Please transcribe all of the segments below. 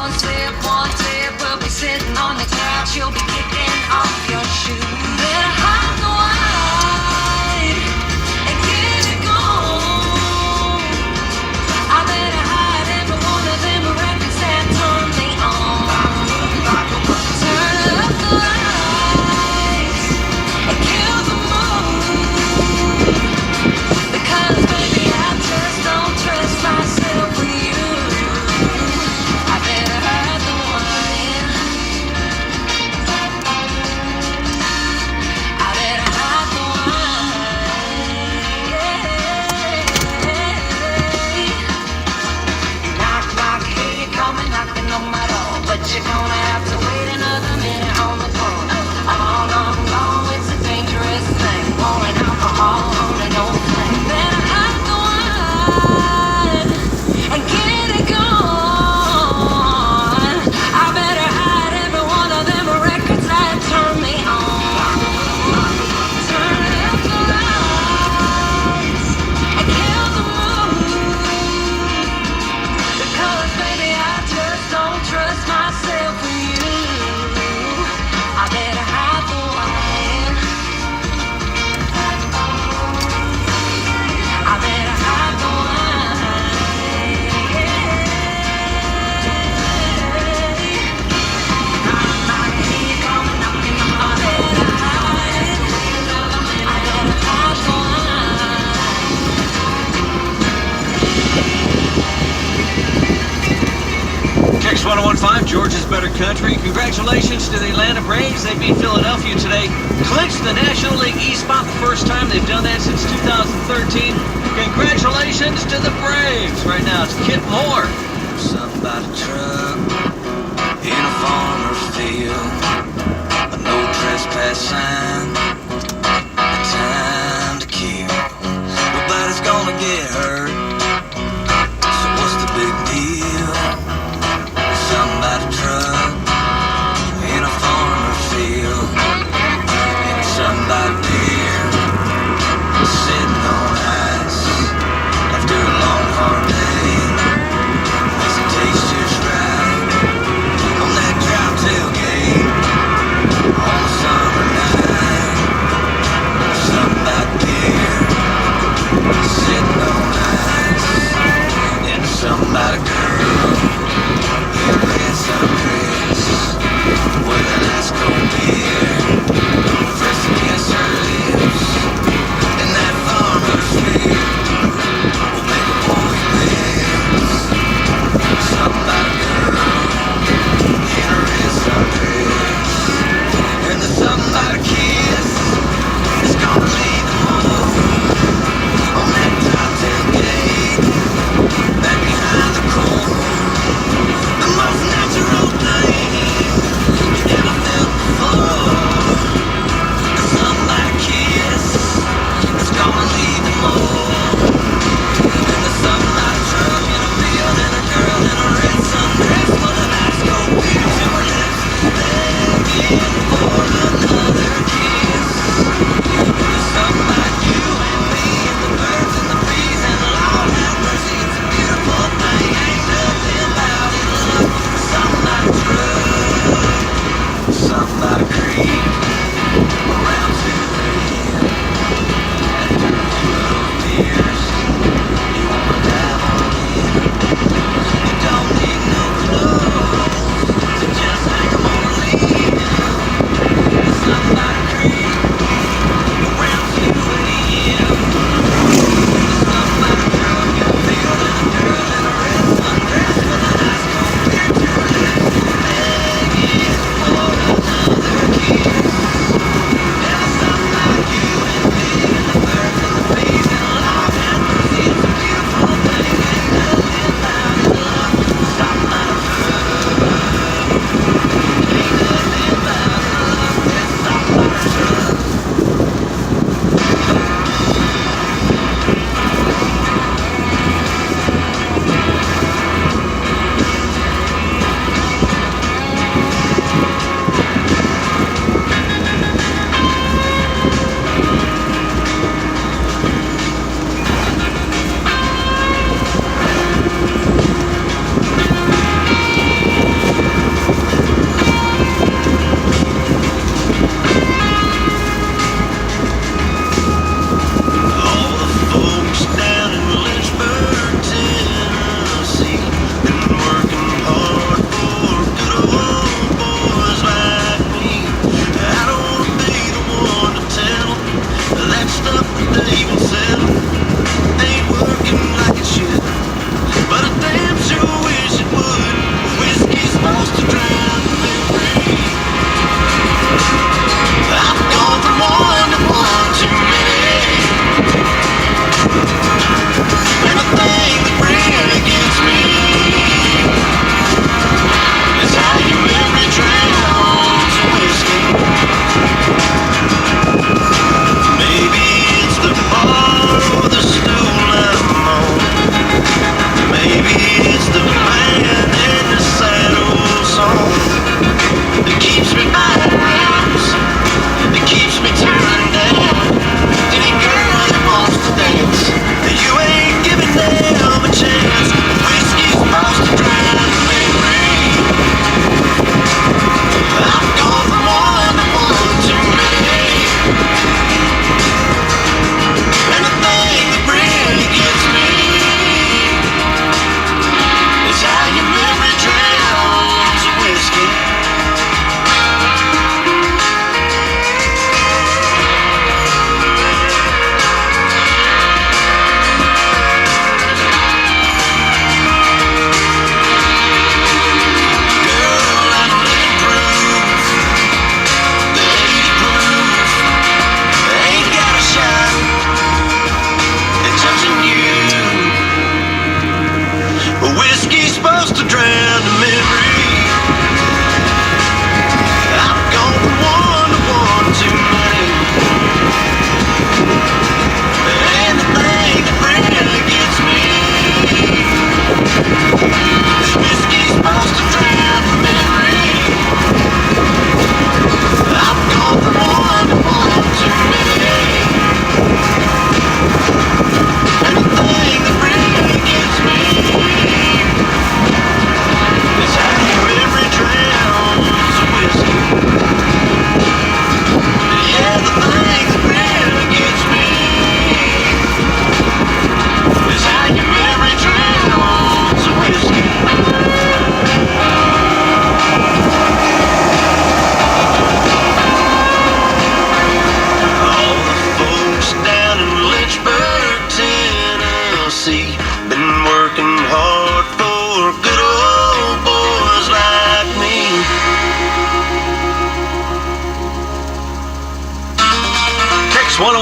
one sip, we'll be sitting on the couch. You'll be kicking off your shoes. Better hide the wine and get it gone. I better hide every one of them records that turn me on. Turn up the lights and kill the mood. Because baby, I just don't trust myself with you. I better hide the wine. I better hide the wine. Knock, knock, here you coming, knocking on my door. But you're gonna have to wait another minute on the phone. All along, long, it's a dangerous thing. Pouring alcohol on an old flame. Better hide the wine and get it gone. I better hide every one of them records that turn me on. Turn up the lights and kill the mood. Because baby, I just don't trust myself with you. I better hide the wine. I better hide the wine. Knock, knock, here you come knocking on my door. I better hide. I better hide the wine. Kicks 1015, Georgia's Better Country. Congratulations to the Atlanta Braves. They beat Philadelphia today. Clinched the National League East spot the first time. They've done that since 2013. Congratulations to the Braves. Right now it's Kip Moore. Something about a truck in a farmer's field, a no trespass sign, a time to kill. Nobody's gonna get hurt, so what's the big deal? Something about a truck in a farmer's field, and something about a deer sitting on ice after a long hard day. Does it taste just right on that drop tailgate on a summer night?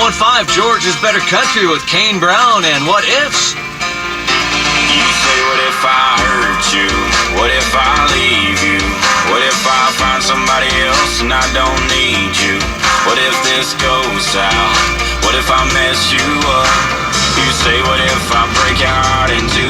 101.5, Georgia's Better Country with Kane Brown and What Ifs. You say, what if I hurt you? What if I leave you? What if I find somebody else and I don't need you? What if this goes south? What if I mess you up? You say, what if I break your heart in two?